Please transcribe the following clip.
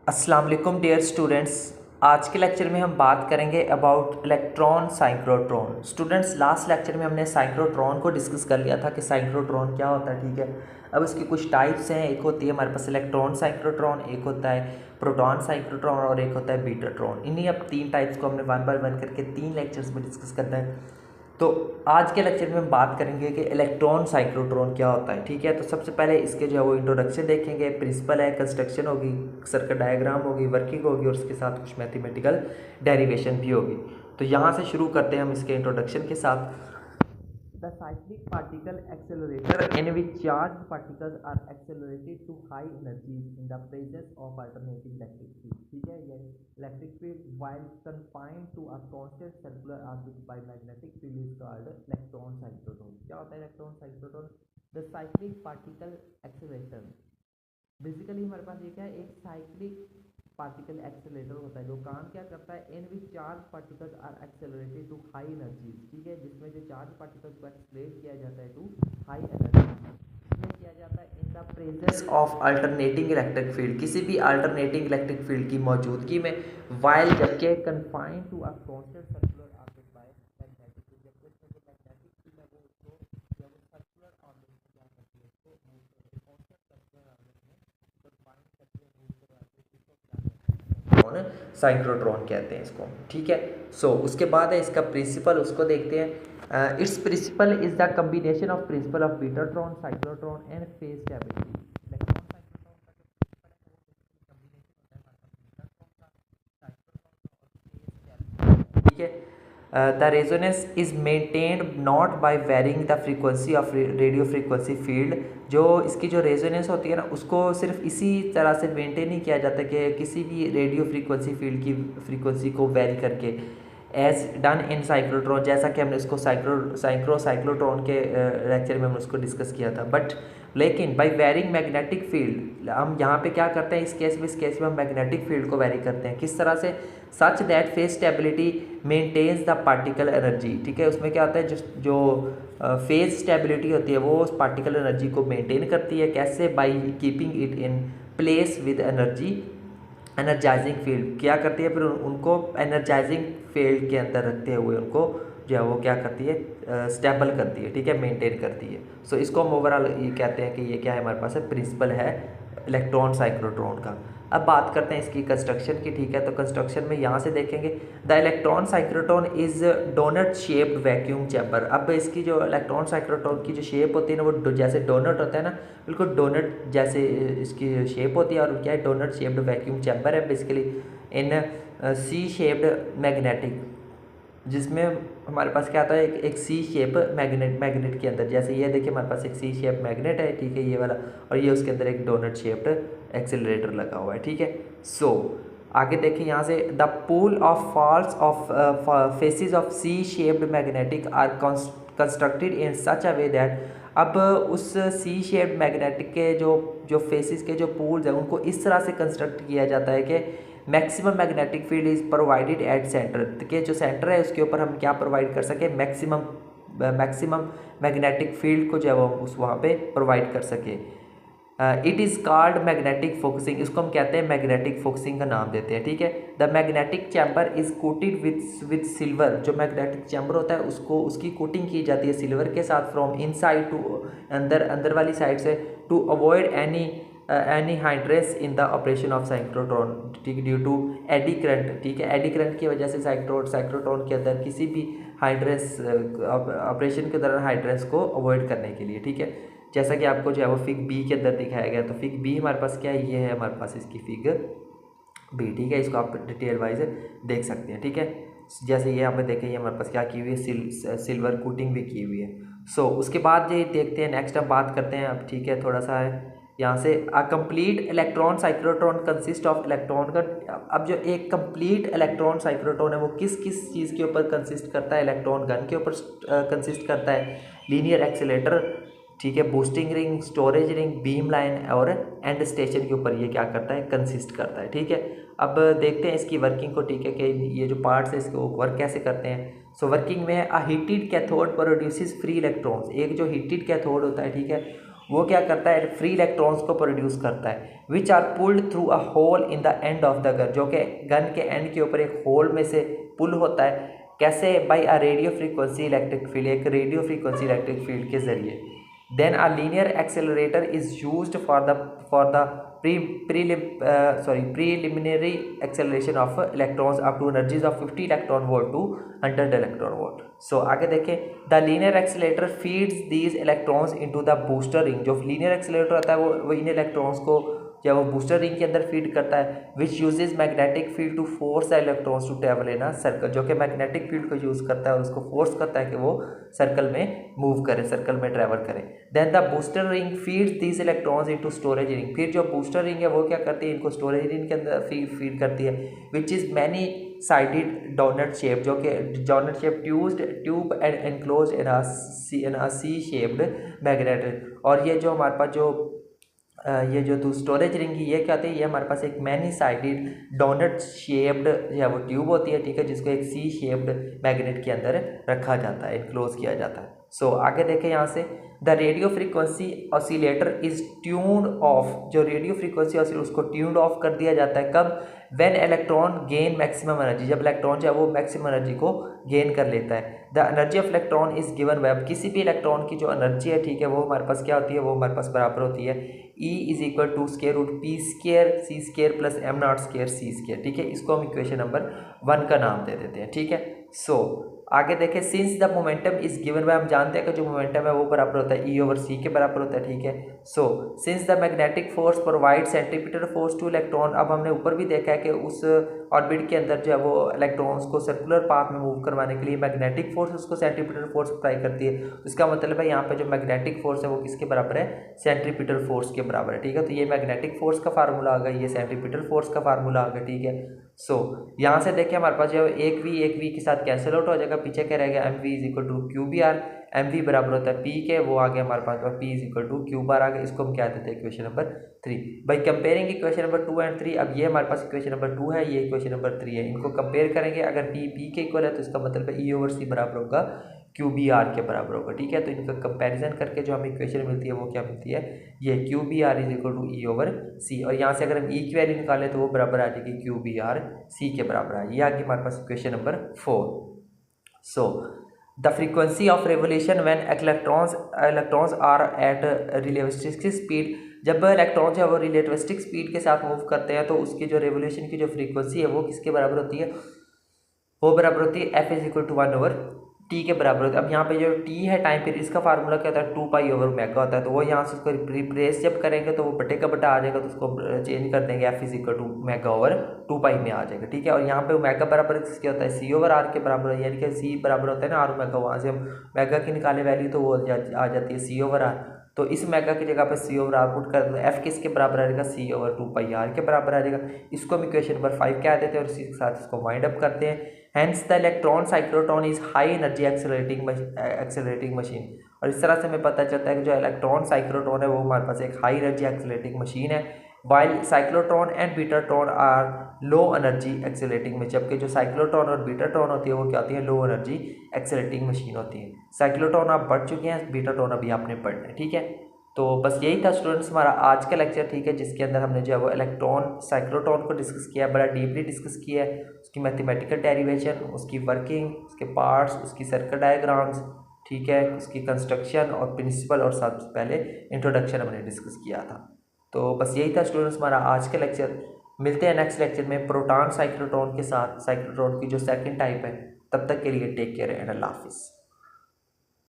अस्सलाम वालेकुम dear students. आज के लेक्चर में हम बात करेंगे about electron cyclotron. Students, last lecture में हमने साइक्लोट्रॉन को डिस्कस कर लिया था कि साइक्लोट्रॉन क्या होता है। ठीक है, अब इसकी कुछ टाइप्स हैं। एक होती है हमारे पास इलेक्ट्रॉन साइक्लोट्रॉन, एक होता है प्रोटॉन साइक्लोट्रॉन और एक होता है बीटाट्रॉन। इन्हीं अब तीन टाइप्स को हमने वन बाय वन करके तीन लेक्चर्स में डिस्कस करना है। तो आज के लेक्चर में हम बात करेंगे कि इलेक्ट्रॉन साइक्लोट्रॉन क्या होता है। ठीक है, तो सबसे पहले इसके जो है वो इंट्रोडक्शन देखेंगे, प्रिंसिपल है, कंस्ट्रक्शन होगी, सर्किट डायग्राम होगी, वर्किंग होगी और उसके साथ कुछ मैथमेटिकल डेरिवेशन भी होगी। तो यहाँ से शुरू करते हैं हम इसके इंट्रोडक्शन के साथ। The cyclic particle accelerator in which charged particles are accelerated to high energies in the presence of alternating electric field। ठीक है, ये electric field while confined to a constant circular orbit by magnetic field is called electron cyclotron। क्या होता है electron cyclotron? The cyclic particle accelerator basically हमारे पास ये क्या है, एक साइक्लिक पार्टिकल एक्सेलरेटर होता है जो काम क्या करता है, in which charge particles are accelerated to high energy. ठीक है, जिसमें जो चार्ज पार्टिकल्स को एक्सेलरेट किया जाता है टू हाई एनर्जी, इसमें किया जाता है in the presence of alternating electric field, किसी भी अल्टरनेटिंग इलेक्ट्रिक फील्ड की मौजूदगी में, वाइल जबकि confined to a constant circular orbit by magnetic field. जबकि इसमें जो मैग्नेटिक फील्ड है वो उसको जब सर्कुलर ऑर्बिट में क्या करती है, इसको कांस्टेंट सर्कुलर ऑर्बिट में कन्फाइंड करके मूव करवाती है। इसको क्या कहते हैं, साइक्लोट्रॉन कहते हैं इसको। ठीक है, सो उसके बाद है इसका प्रिंसिपल, उसको देखते हैं। Its principle is the combination of principle of betatron, cyclotron and phase stability. Electron cyclotron का जो प्रिंसिपल है वो कम्बिनेशन होता है हमारे पास बीटाट्रॉन का, साइक्लोट्रॉन का और फेज स्टेबिलिटी। ठीक है, the resonance is maintained not by varying the frequency of radio frequency field. जो इसकी जो रेजोनेंस होती है ना, उसको सिर्फ इसी तरह से मेंटेन नहीं किया जाता कि किसी भी रेडियो फ्रीक्वेंसी फील्ड की फ्रीक्वेंसी को वेरी करके, एज डन इन साइक्लोट्रॉन, जैसा कि हमने इसको साइक्लोट्रॉन के लेक्चर में हमने उसको डिस्कस किया था। बट लेकिन बाई वेरिंग मैग्नेटिक फील्ड, हम यहाँ पे क्या करते हैं, इस केस में हम मैग्नेटिक फील्ड को वेरी करते हैं। किस तरह से? Such that phase stability maintains the particle energy. ठीक है, उसमें क्या होता है, जो फेज स्टेबिलिटी होती है वो उस पार्टिकल एनर्जी को मेंटेन करती है। कैसे? By keeping it in place with energy energising field. क्या करती है फिर उनको एनर्जाइजिंग फील्ड के अंदर रखते हुए उनको जो है वो क्या करती है, स्टेबल करती है। ठीक है, मेंटेन करती है। सो इसको हम ओवरऑल ये कहते हैं कि ये क्या है, हमारे पास है प्रिंसिपल है इलेक्ट्रॉन साइक्लोट्रॉन का। अब बात करते हैं इसकी कंस्ट्रक्शन की। ठीक है, तो कंस्ट्रक्शन में यहाँ से देखेंगे, the electron cyclotron is doughnut shaped vacuum chamber. अब इसकी जो इलेक्ट्रॉन साइक्लोट्रॉन की जो शेप होती है ना, वो जैसे डोनट होता है ना, बिल्कुल डोनट जैसे इसकी शेप होती है। और क्या है, डोनट शेप्ड वैक्यूम चैम्बर है बेसिकली इन सी शेप्ड मैग्नेटिक, जिसमें हमारे पास क्या आता है, एक सी शेप मैग्नेट के अंदर। जैसे ये देखिए हमारे पास एक सी शेप मैग्नेट है, ठीक है, ये वाला, और ये उसके अंदर एक डोनट शेप्ड एक्सेलरेटर लगा हुआ है। ठीक है, सो आगे देखिए यहाँ से, the pool of falls of faces of C shaped magnetic are constructed in such a way that, अब उस सी शेप्ड मैग्नेटिक के जो फेसिस के जो पूल्स हैं उनको इस तरह से कंस्ट्रक्ट किया जाता है कि maximum magnetic field is provided at centre, के जो सेंटर है उसके ऊपर हम क्या प्रोवाइड कर सके, मैक्सिमम मैग्नेटिक फील्ड को जो है वो उस वहाँ पे प्रोवाइड कर सके। It is called magnetic focusing, इसको हम कहते हैं मैग्नेटिक फोकसिंग का नाम देते हैं। ठीक है, the magnetic chamber is coated with silver. जो मैग्नेटिक चैम्बर होता है उसको उसकी कोटिंग की जाती है सिल्वर के साथ, फ्रॉम इनसाइड टू अंदर वाली साइड से, to avoid any hindrance in the operation of cyclotron. ठीक है, ड्यू टू एडी करंट। ठीक है, एडी करंट की वजह से साइक्लोट्रॉन के अंदर किसी भी हाइड्रेस ऑपरेशन के दौरान हाइड्रेस को अवॉइड करने के लिए। ठीक है, जैसा कि आपको जो है वो फिग बी के अंदर दिखाया गया। तो फिग बी हमारे पास क्या है, ये है हमारे पास इसकी फिग बी। ठीक है, इसको आप डिटेल वाइज देख सकते हैं। ठीक है, जैसे ये हमें देखें, ये हमारे पास क्या की हुई है, सिल्वर कोटिंग भी की हुई है। सो उसके बाद ये देखते हैं, नेक्स्ट हम बात करते हैं अब। ठीक है, थोड़ा सा है यहाँ से, a complete electron cyclotron consist of electron का। अब जो एक कंप्लीट इलेक्ट्रॉन साइक्लोट्रॉन है वो किस किस चीज़ के ऊपर कंसिस्ट करता है, इलेक्ट्रॉन गन के ऊपर कंसिस्ट करता है, लीनियर एक्सीलेटर, ठीक है, boosting ring, storage ring, beam line और एंड स्टेशन के ऊपर ये क्या करता है, कंसिस्ट करता है। ठीक है, अब देखते हैं इसकी वर्किंग को। ठीक है, कि ये जो पार्ट्स है इसको वर्क कैसे करते हैं। सो वर्किंग में a heated cathode produces free electrons. एक जो हीटेड कैथोड होता है, ठीक है, वो क्या करता है, फ्री इलेक्ट्रॉन्स को प्रोड्यूस करता है, which are pulled through a hole in the end of the gun, जो कि गन के एंड के ऊपर एक होल में से पुल होता है। कैसे? By a radio frequency electric field, एक रेडियो फ्रीक्वेंसी इलेक्ट्रिक फील्ड के जरिए। Then a linear accelerator is used for the preliminary acceleration of electrons up to energies of 50 electron volt to 100 electron volt. So आगे देखें, the linear accelerator feeds these electrons into the booster ring। जो linear accelerator होता है वो इन electrons को जब वो booster ring के अंदर फीड करता है, which uses magnetic field to force the electrons to travel in a circle, जो कि मैग्नेटिक फील्ड को यूज़ करता है और उसको फोर्स करता है कि वो सर्कल में मूव करे, सर्कल में ट्रैवल करे। Then the booster ring feeds these electrons into storage ring, फिर जो बूस्टर रिंग है वो क्या करती है, इनको स्टोरेज रिंग के अंदर फीड करती है, which is many sided doughnut shape, जो कि doughnut shape tube and enclose in a C shaped magnet. और ये जो हमारे पास ये जो स्टोरेज रिंग की ये क्या होती है, ये हमारे पास एक मैनी साइडेड डोनट शेप्ड या वो ट्यूब होती है, ठीक है, जिसको एक सी शेप्ड मैग्नेट के अंदर रखा जाता है, इनक्लोज किया जाता है। सो आगे देखें यहाँ से, the radio frequency oscillator is tuned of, जो रेडियो फ्रीक्वेंसी ऑसिलेटर उसको ट्यून्ड ऑफ कर दिया जाता है कब, when electron gain maximum energy, जब इलेक्ट्रॉन जो है वो मैक्सिमम एनर्जी को गेन कर लेता है। The energy of electron is given by, किसी भी इलेक्ट्रॉन की जो एनर्जी है, ठीक है, वो हमारे पास क्या होती है, वो हमारे पास बराबर होती है E is equal to square root p square c square plus m nought square c square, ठीक है। इसको हम इक्वेशन नंबर 1 का नाम दे देते हैं, ठीक है। सो आगे देखें, since the momentum is given by, हम जानते हैं कि जो मोमेंटम है वो बराबर होता है ई ओवर सी के बराबर होता है, ठीक है। So since the magnetic force provide centripetal force two electron, अब हमने ऊपर भी देखा है कि उस ऑर्बिट के अंदर जो है वो इलेक्ट्रॉन्स को सर्कुलर पाथ में मूव करवाने के लिए मैग्नेटिक फोर्स उसको सेंट्रीपिटल फोर्स अप्लाई करती है। इसका मतलब है यहाँ पे जो मैग्नेटिक फोर्स है वो किसके बराबर है, सेंट्रीपिटल फोर्स के बराबर है, ठीक है। तो ये मैग्नेटिक फोर्स का फार्मूला आ गया, ये सेंट्रीपिटल फोर्स का फार्मूला आ गया, ठीक है। सो यहाँ से देखिए हमारे पास जो एक वी के साथ कैंसिल आउट हो जाएगा, पीछे क्या रहेगा, m v is equal to q B r, m v बराबर होता है पी के, वो आ गया हमारे पास p is equal to q बार आ गया। इसको हम क्या देते हैं, इक्वेशन नंबर 3। भाई कंपेयरिंग इक्वेशन नंबर 2 एंड 3, अब ये हमारे पास इक्वेशन नंबर 2 है, ये इक्वेशन नंबर 3 है, इनको कंपेयर करेंगे। अगर पी के इक्वल है तो इसका मतलब है ई ओवर सी बराबर होगा क्यू बी आर के बराबर होगा, ठीक है। तो इनका कंपैरिजन करके जो हमें इक्वेशन मिलती है वो क्या मिलती है, ये q B r is equal to E over c, और यहाँ से अगर हम ई की वैल्यू निकालें तो वो बराबर आ जाएगी क्यू बी आर सी के बराबर आ, ये आ गई हमारे पास equation number 4। So the frequency of revolution when electrons are at relativistic speed, जब इलेक्ट्रॉन जो है वो रिलेटिविस्टिक स्पीड के साथ मूव करते हैं तो उसकी जो रेवोल्यूशन की जो फ्रीक्वेंसी है वो किसके बराबर होती है, वो बराबर होती है F is equal to 1 over T के बराबर होता है। अब यहाँ पे जो टी है टाइम पीरियड, इसका फार्मूला क्या होता है, 2 पाई ओवर ओमेगा होता है। तो वो यहाँ से उसको रिप्लेस जब करेंगे तो वो बटे का बटा आ जाएगा, तो उसको चेंज कर देंगे, F is equal to omega over 2 pi में आ जाएगा, ठीक है। और यहाँ पे ओमेगा बराबर किसके होता है, सी ओवर आर के बराबर है, यानी कि सी बराबर होता है ना आर ओमेगा, वहाँ से हम ओमेगा की निकाले वैल्यू तो वो आ जाती है सी ओवर आर। तो इस मेगा की जगह पर सी ओवर आर पुट कर, एफ किसके बराबर आ जाएगा, सी ओवर 2 पाई आर के बराबर आ जाएगा। इसको हम इक्वेशन नंबर 5 क्या देते हैं और इसी के साथ इसको वाइंड अप करते हैं। Hence the electron cyclotron is high energy accelerating machine, और इस तरह से हमें पता चलता है कि जो इलेक्ट्रॉन साइक्लोट्रॉन है वो हमारे पास एक हाई एनर्जी एक्सेलरेटिंग मशीन है। While cyclotron and betatron are low energy accelerating में, जबकि जो साइक्लोट्रॉन और बीटाट्रॉन होती है वो क्या होती है, लो एनर्जी एक्सेलरेटिंग मशीन होती है। साइक्लोट्रॉन आप पढ़ चुके हैं, बीटाट्रॉन अभी आपने पढ़ना है, ठीक है। तो बस यही था स्टूडेंट्स हमारा आज का लेक्चर, ठीक है, जिसके अंदर हमने जो है वो इलेक्ट्रॉन साइक्लोट्रॉन को डिस्कस किया, बड़ा डीपली डिस्कस किया है, उसकी मैथमेटिकल डेरिवेशन, उसकी वर्किंग, उसके पार्ट्स, उसकी सर्किट डायग्राम्स, ठीक है, उसकी कंस्ट्रक्शन और प्रिंसिपल, और सबसे पहले इंट्रोडक्शन हमने डिस्कस किया था। तो बस यही था स्टूडेंट्स हमारा आज का लेक्चर। मिलते हैं नेक्स्ट लेक्चर में प्रोटॉन साइक्लोट्रॉन के साथ, साइक्लोट्रॉन की जो सेकेंड टाइप है। तब तक के लिए टेक केयर एंड अल्लाह हाफिज़।